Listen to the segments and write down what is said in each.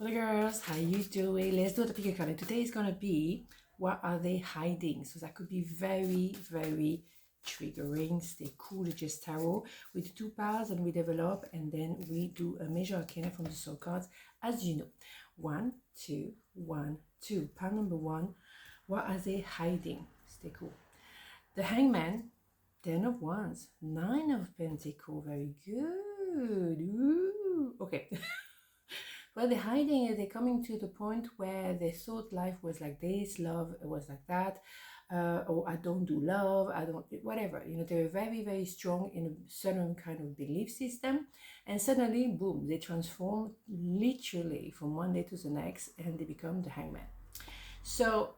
Hello girls, how you doing? Let's do the pick a card. Today is gonna be what are they hiding? So that could be very, very triggering. Stay cool, just tarot. We do two piles and we develop, and then we do a major arcana from the soul cards, as you know. 1, 2, 1, 2. Pile number 1. What are they hiding? Stay cool. The Hangman, 10 of Wands, 9 of Pentacles. Very good. Ooh. Okay. Well, they're hiding it. They're coming to the point where they thought life was like this, love was like that, or I don't do love, I don't, whatever. You know, they were very, very strong in a certain kind of belief system. And suddenly, boom, they transform literally from one day to the next and they become the Hangman. So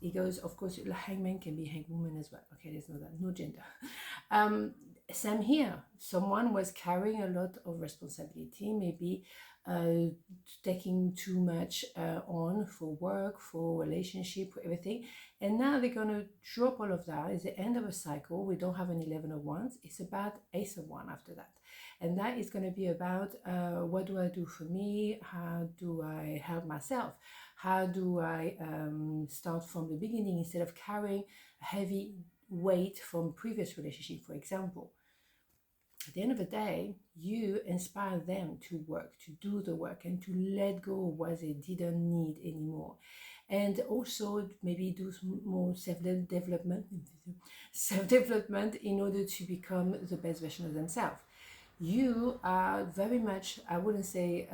he goes, of course, hangman can be hangwoman as well. Okay, there's no gender. Same here. Someone was carrying a lot of responsibility, maybe taking too much on for work, for relationship, for everything. And now they're going to drop all of that. It's the end of a cycle. We don't have an 11 of Wands. It's about Ace of Wands after that. And that is going to be about what do I do for me? How do I help myself? How do I start from the beginning instead of carrying a heavy weight from previous relationship, for example? At the end of the day, you inspire them to work, to do the work, and to let go of what they didn't need anymore. And also maybe do more self-development in order to become the best version of themselves. You are very much, I wouldn't say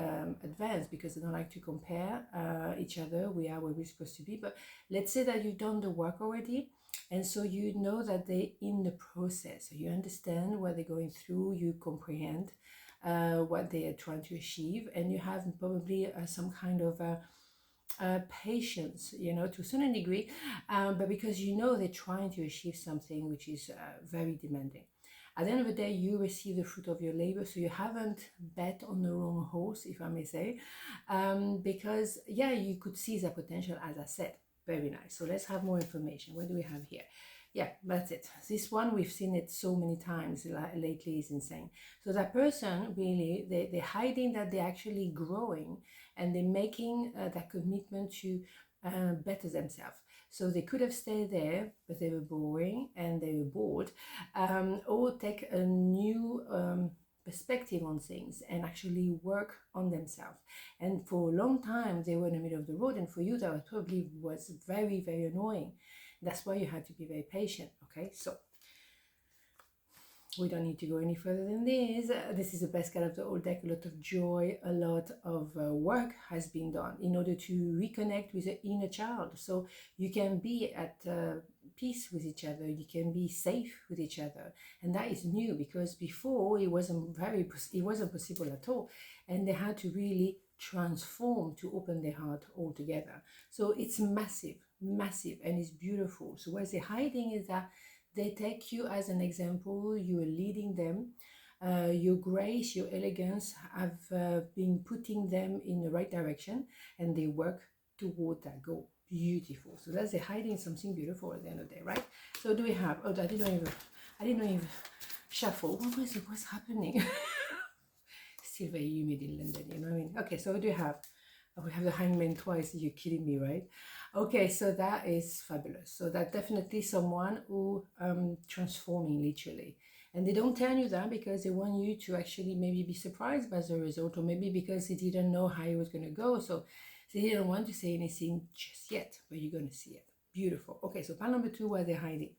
advanced, because I don't like to compare each other. We are where we're supposed to be. But let's say that you've done the work already. And so you know that they're in the process. So you understand what they're going through. You comprehend what they are trying to achieve. And you have probably some kind of patience, you know, to a certain degree. But because you know they're trying to achieve something which is very demanding. At the end of the day, you receive the fruit of your labor, so you haven't bet on the wrong horse, if I may say, because, yeah, you could see the potential, as I said. Very nice. So let's have more information. What do we have here? Yeah, that's it. This one, we've seen it so many times lately, is insane. So that person, really, they're hiding that they're actually growing, and they're making that commitment to better themselves. So they could have stayed there, but they were boring and they were bored, or take a new perspective on things and actually work on themselves. And for a long time, they were in the middle of the road, and for you, that probably was very, very annoying. That's why you had to be very patient, okay? So we don't need to go any further than this. This is the best card of the whole deck. A lot of joy, a lot of work has been done in order to reconnect with the inner child. So you can be at peace with each other. You can be safe with each other. And that is new, because before it wasn't possible at all. And they had to really transform to open their heart altogether. So it's massive, massive, and it's beautiful. So what they're hiding is that they take you as an example. You are leading them. Your grace, your elegance have been putting them in the right direction, and they work toward that goal. Beautiful. So that's, they're hiding something beautiful at the end of the day, right? So do we have, oh, I didn't even shuffle. What's happening? Still very humid in London, you know what I mean? Okay, so what do we have? Oh, we have the Hangman twice. You're kidding me, right? Okay, so that is fabulous. So that definitely someone who transforming literally. And they don't tell you that because they want you to actually maybe be surprised by the result, or maybe because they didn't know how it was going to go. So they didn't want to say anything just yet, but you're going to see it. Beautiful. Okay, so pile number 2, where they're hiding.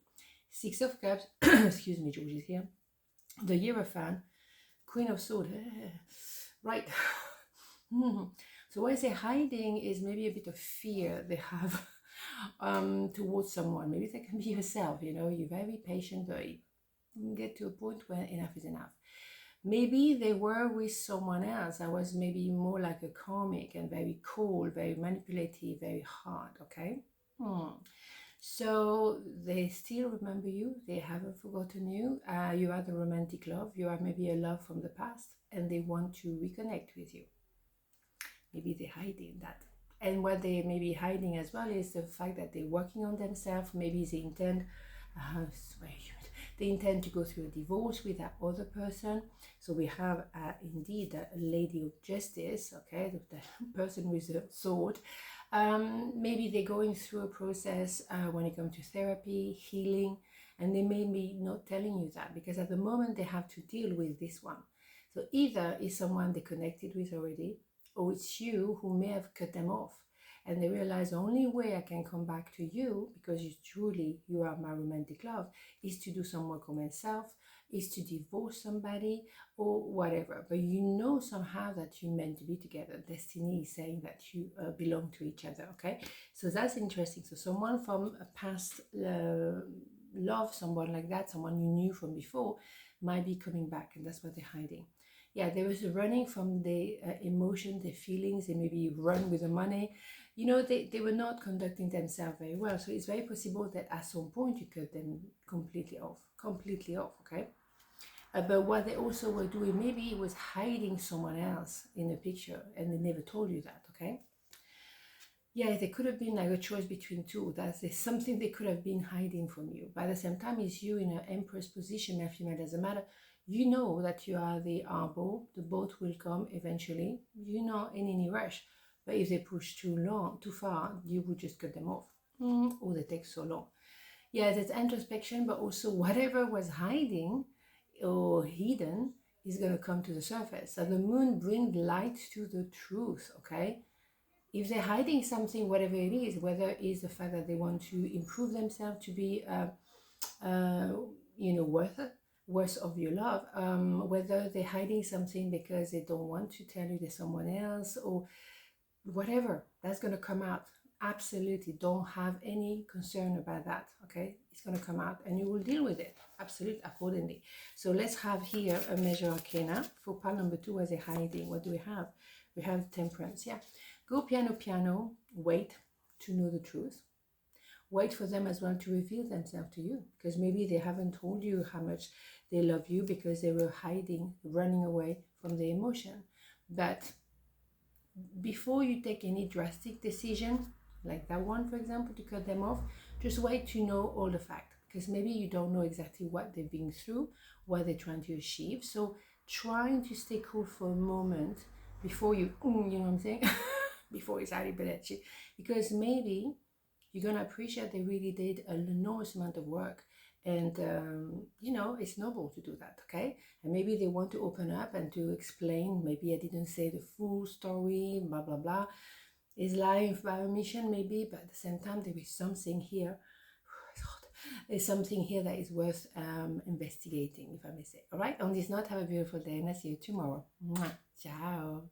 6 of Cups. Excuse me, George is here. The Hierophant. Queen of Swords. Right. So what they're hiding is maybe a bit of fear they have towards someone. Maybe that can be yourself, you know, you're very patient, but you get to a point where enough is enough. Maybe they were with someone else that was maybe more like a karmic and very cold, very manipulative, very hard, okay? So they still remember you, they haven't forgotten you. You are the romantic love, you are maybe a love from the past, and they want to reconnect with you. Maybe they're hiding that. And what they may be hiding as well is the fact that they're working on themselves. Maybe they intend, They intend to go through a divorce with that other person. So we have indeed a lady of justice, okay, the person with a sword. Maybe they're going through a process when it comes to therapy, healing, and they may be not telling you that because at the moment they have to deal with this one. So either it's someone they connected with already, or it's you who may have cut them off. And they realize the only way I can come back to you, because you are my romantic love, is to do some work on myself, is to divorce somebody or whatever. But you know somehow that you're meant to be together. Destiny is saying that you belong to each other, okay? So that's interesting. So someone from a past love, someone like that, someone you knew from before, might be coming back, and that's what they're hiding. Yeah, there was a running from the emotion, the feelings. They maybe run with the money. You know, they were not conducting themselves very well. So it's very possible that at some point you cut them completely off, okay? But what they also were doing, maybe it was hiding someone else in the picture and they never told you that, okay? Yeah, there could have been like a choice between two. That's something they could have been hiding from you. But at the same time, it's you in an empress position, male, female, doesn't matter. You know that you are the arbor. The boat will come eventually. You're not in any rush. But if they push too far, you would just cut them off. Or they take so long. Yeah, that's introspection, but also whatever was hiding or hidden is going to come to the surface. So the moon brings light to the truth, okay? If they're hiding something, whatever it is, whether it is the fact that they want to improve themselves to be, worth of your love, whether they're hiding something because they don't want to tell you there's someone else or whatever, that's going to come out. Absolutely, don't have any concern about that, okay? It's going to come out and you will deal with it, absolutely, accordingly. So let's have here a major arcana for pile number 2. As a hiding, what do we have? We have temperance. Yeah, go piano, wait to know the truth. Wait for them as well to reveal themselves to you, because maybe they haven't told you how much they love you because they were hiding, running away from the emotion. But before you take any drastic decision, like that one, for example, to cut them off, just wait to know all the facts, because maybe you don't know exactly what they've been through, what they're trying to achieve. So trying to stay cool for a moment before you know what I'm saying? Before it's arrivederci, because maybe you're going to appreciate they really did an enormous amount of work. And, it's noble to do that, okay? And maybe they want to open up and to explain, maybe I didn't say the full story, blah, blah, blah. Is lying by omission, maybe, but at the same time, there is something here. There's something here that is worth investigating, if I may say. All right? On this note, have a beautiful day, and I'll see you tomorrow. Mwah. Ciao.